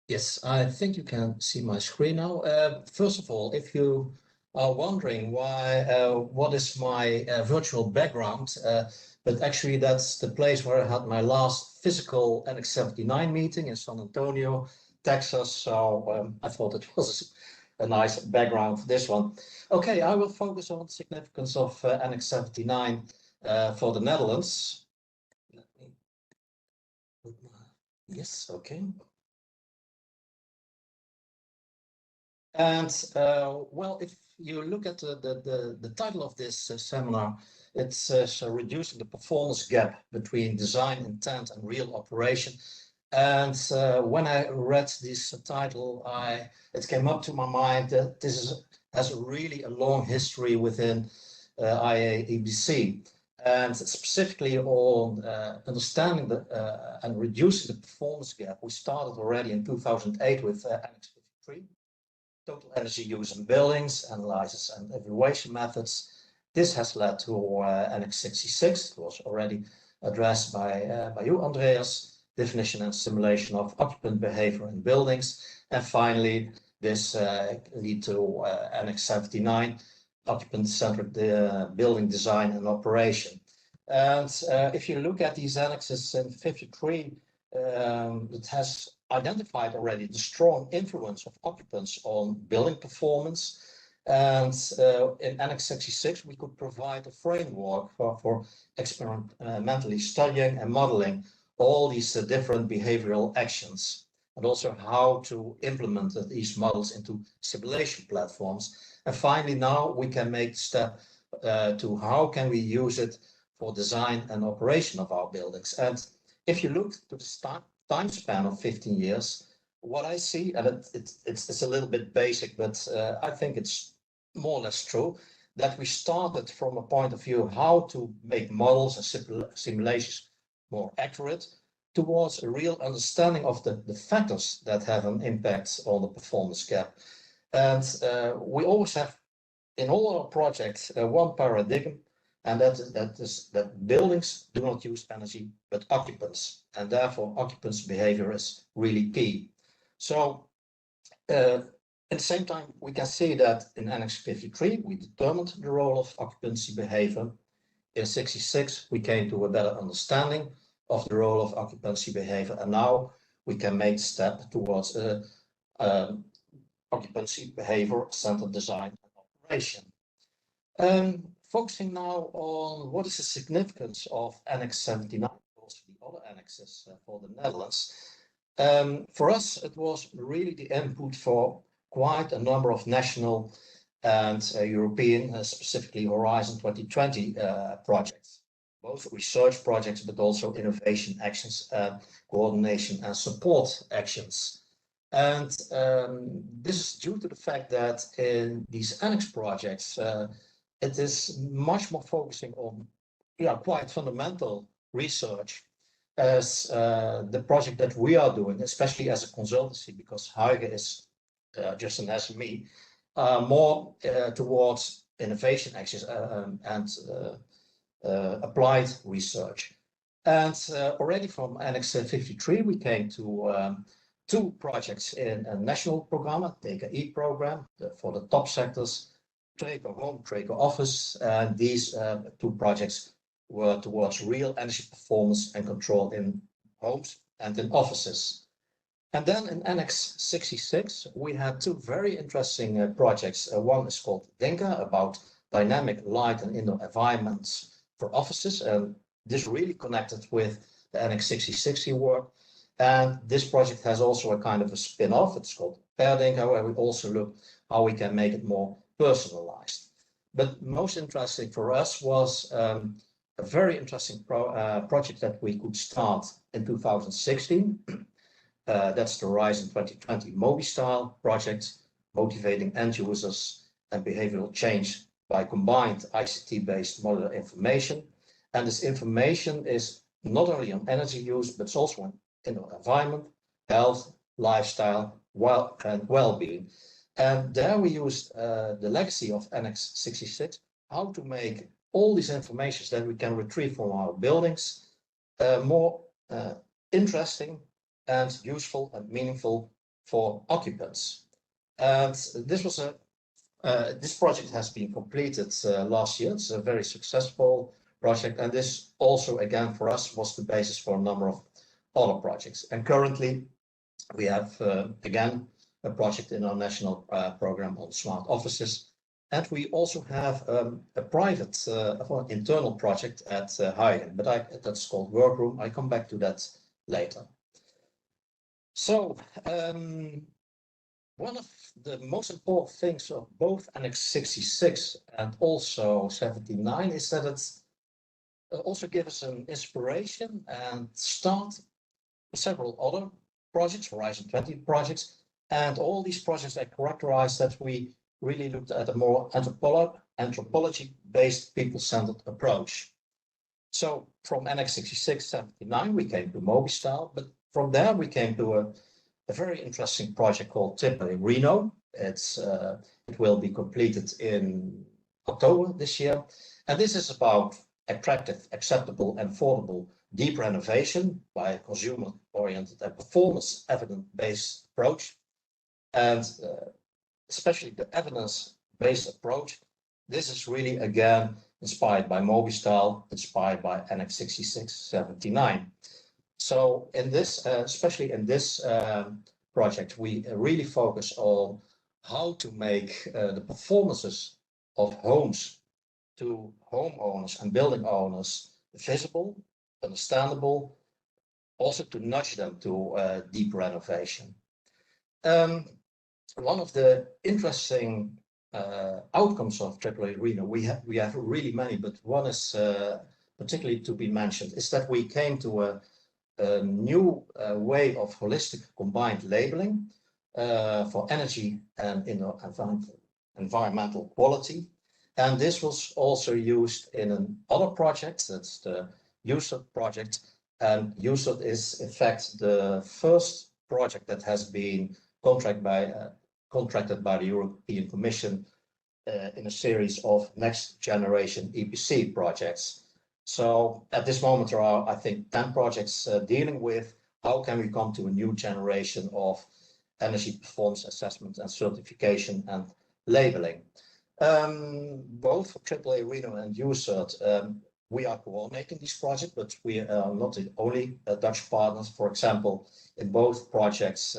Yes, I think you can see my screen now. First of all, if you are wondering why, what is my virtual background, but actually that's the place where I had my last physical Annex79 meeting in San Antonio, Texas. So I thought it was a nice background for this one. Okay, I will focus on the significance of Annex79 for the Netherlands. Let me put yes, okay. And well, if you look at the title of this seminar, it says reducing the performance gap between design intent and real operation. And when I read this title, it came up to my mind that has really a long history within IEA EBC, and specifically on understanding and reducing the performance gap. We started already in 2008 with Annex 53. Total energy use in buildings, analysis and evaluation methods. This has led to Annex 66. It was already addressed by you, Andreas. Definition and simulation of occupant behavior in buildings. And finally, this lead to Annex 79, occupant-centric building design and operation. And if you look at these annexes in 53, it has identified already the strong influence of occupants on building performance. And in Annex 66, we could provide a framework for experimentally studying and modeling all these different behavioral actions, and also how to implement these models into simulation platforms. And finally, now we can make the step to how can we use it for design and operation of our buildings. And if you look to the time span of 15 years, what I see, and it's a little bit basic, but I think it's more or less true, that we started from a point of view how to make models and simulations more accurate towards a real understanding of the factors that have an impact on the performance gap. And we always have, in all our projects, one paradigm, and that is that buildings do not use energy, but occupants, and therefore occupants' behavior is really key. So at the same time, we can see that in Annex 53, we determined the role of occupancy behavior. In 66, we came to a better understanding of the role of occupancy behavior, and now we can make a step towards occupancy behavior centered design and operation. Focusing now on what is the significance of Annex 79, also the other annexes for the Netherlands. For us, it was really the input for quite a number of national and European, specifically Horizon 2020 projects, both research projects, but also innovation actions, coordination and support actions. And this is due to the fact that in these Annex projects, it is much more focusing on quite fundamental research as the project that we are doing, especially as a consultancy, because Huige is just an SME, more towards innovation actions and applied research. And already from Annex 53, we came to two projects in a national program, a TKI program for the top sectors, Traco Home, Traco Office, and these two projects were towards real energy performance and control in homes and in offices. And then in Annex 66, we had two very interesting projects. One is called DINKA, about dynamic light and indoor environments for offices, and this really connected with the Annex 6060 work. And this project has also a kind of a spin-off. It's called PerDINKA, where we also look how we can make it more personalized. But most interesting for us was a very interesting project that we could start in 2016. That's the Horizon 2020 MobiStyle project, motivating end users and behavioral change by combined ICT-based modular information. And this information is not only on energy use, but it's also on environment, health, lifestyle, and well-being. And there we used the legacy of Annex 66, how to make all these informations that we can retrieve from our buildings more interesting and useful and meaningful for occupants. And this project has been completed last year. It's a very successful project, and this also, again, for us, was the basis for a number of other projects. And currently, we have, again, a project in our national program on smart offices. And we also have a private internal project at Hagen, but that's called Workroom. I come back to that later. So one of the most important things of both Annex 66 and also 79 is that it's also gives us an inspiration and start several other projects, Horizon 20 projects, and all these projects are characterized that we really looked at a more anthropology-based, people-centered approach. So from Annex 66, 79, we came to Mobile, but from there we came to a very interesting project called AAA Reno. It will be completed in October this year. And this is about attractive, acceptable, and affordable deep renovation by a consumer-oriented and performance-evidence-based approach. And especially the evidence-based approach, this is really, again, inspired by Mobile, inspired by Annex 66, 79. So in this, especially in this project, we really focus on how to make the performances of homes to homeowners and building owners visible, understandable, also to nudge them to deep renovation. One of the interesting outcomes of AAA Reno, we have really many, but one is particularly to be mentioned, is that we came to a new way of holistic combined labeling for energy and environmental quality. And this was also used in another project, that's the USERT project. And USERT is, in fact, the first project that has been contracted by the European Commission in a series of next generation EBC projects. So at this moment, there are, I think, 10 projects dealing with how can we come to a new generation of energy performance assessment and certification and labeling. Both for AAA Reno and USERT, we are coordinating these projects, but we are not the only Dutch partners. For example, in both projects,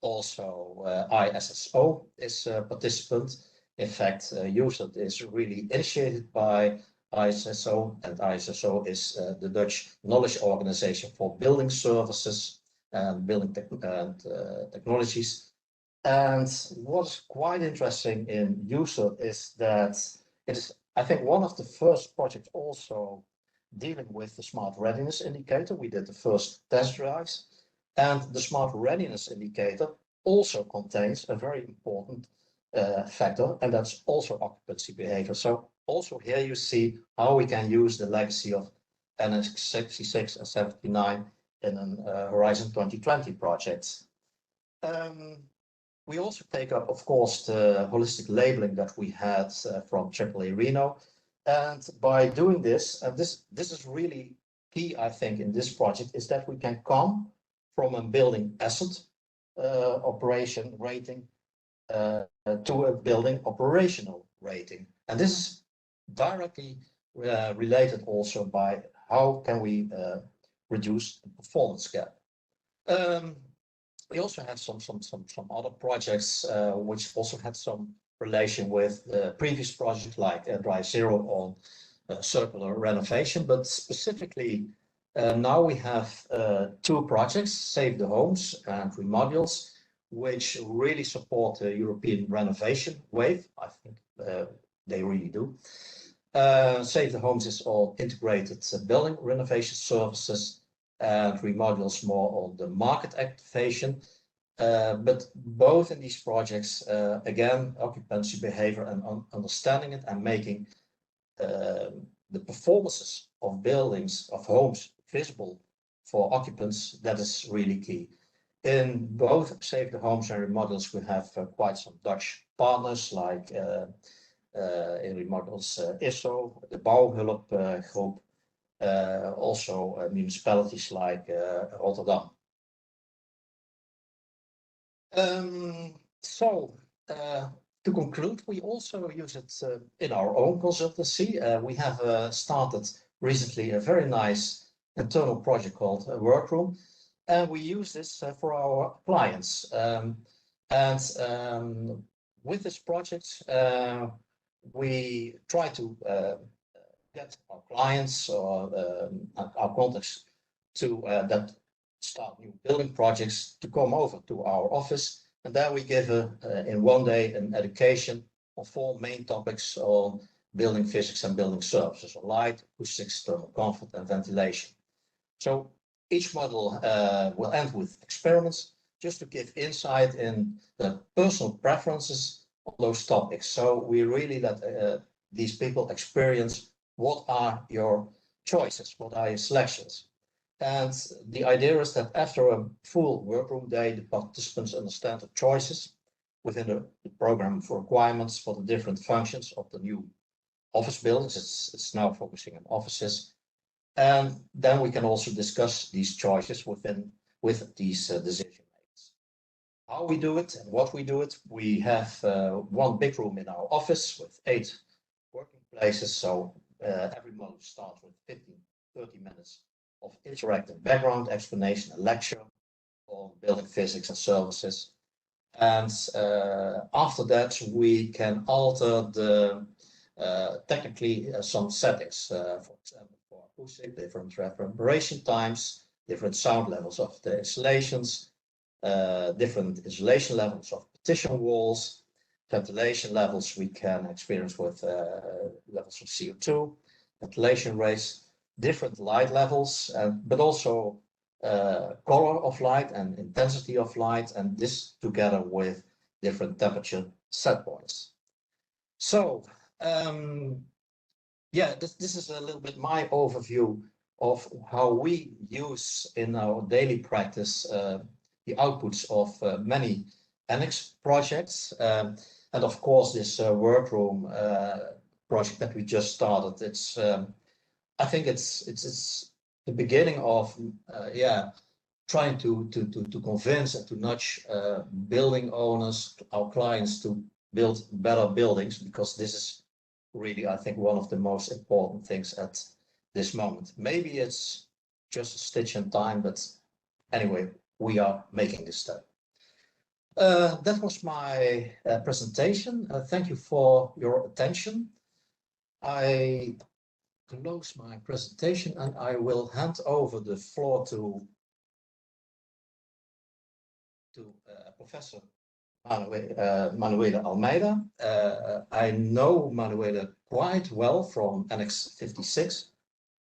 also ISSO is a participant. In fact, USERT is really initiated by ISSO, and ISSO is the Dutch knowledge organization for building services and building technologies. And what's quite interesting in USERT is that it is, I think, one of the first projects also dealing with the smart readiness indicator. We did the first test drives, and the smart readiness indicator also contains a very important factor, and that's also occupancy behavior. So also here you see how we can use the legacy of Annex 66 and 79 in an Horizon 2020 projects. We also take up, of course, the holistic labeling that we had from AAA Reno. And by doing this, and this is really key, I think, in this project, is that we can come from a building asset operation rating to a building operational rating. And this is directly related also by how can we reduce the performance gap. We also had some other projects which also had some relation with the previous project, like Drive Zero on circular renovation, but specifically now we have two projects, Save the Homes and Remodules, which really support the European renovation wave. I think they really do. Save the Homes is all integrated building renovation services, and Remodules more on the market activation. But both in these projects, again, occupancy behavior and understanding it and making the performances of buildings, of homes, visible for occupants, that is really key. In both Save the Homes and Remodules, we have quite some Dutch partners, like in Remodules ISO, the Bouwhulp group, also municipalities like Rotterdam. To conclude, we also use it in our own consultancy. We have started recently a very nice internal project called Workroom, and we use this for our clients. With this project, we try to get our clients or our contacts to that start new building projects to come over to our office. And then we give in one day an education on 4 main topics on building physics and building services, on light, acoustics, thermal comfort, and ventilation. So each module will end with experiments just to give insight in the personal preferences on those topics. So we really let these people experience what are your choices, what are your selections. And the idea is that after a full workroom day, the participants understand the choices within the program for requirements for the different functions of the new office buildings. It's now focusing on offices. And then we can also discuss these choices with these decision makers. How we do it and what we do it. We have one big room in our office with 8 working places. So every module starts with 30 minutes of interactive background explanation and lecture on building physics and services. And after that, we can alter the technically some settings, for example, for acoustic, different reverberation times, different sound levels of the installations, different insulation levels of partition walls, ventilation levels we can experience with levels of CO2, ventilation rates, different light levels, but also color of light and intensity of light, and this together with different temperature set points. So yeah, this is a little bit my overview of how we use in our daily practice the outputs of many Annex projects. And of course, this workroom project that we just started, it's I think it's the beginning of trying to convince and to nudge building owners, our clients, to build better buildings, because this is really, I think, one of the most important things at this moment. Maybe it's just a stitch in time, but anyway, we are making this step. That was my presentation. Thank you for your attention. I close my presentation and I will hand over the floor to Professor Manuela Almeida. I know Manuela quite well from Annex 56,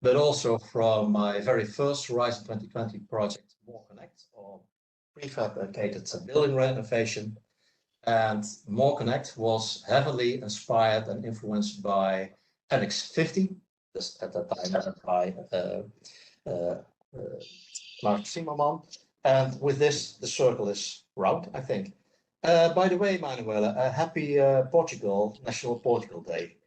but also from my very first Horizon 2020 project, More Connect, or prefabricated building renovation. And More Connect was heavily inspired and influenced by Annex 50, this at that time by Mark Zimmerman. And with this, the circle is round, I think. By the way, Manuela, happy National Portugal Day.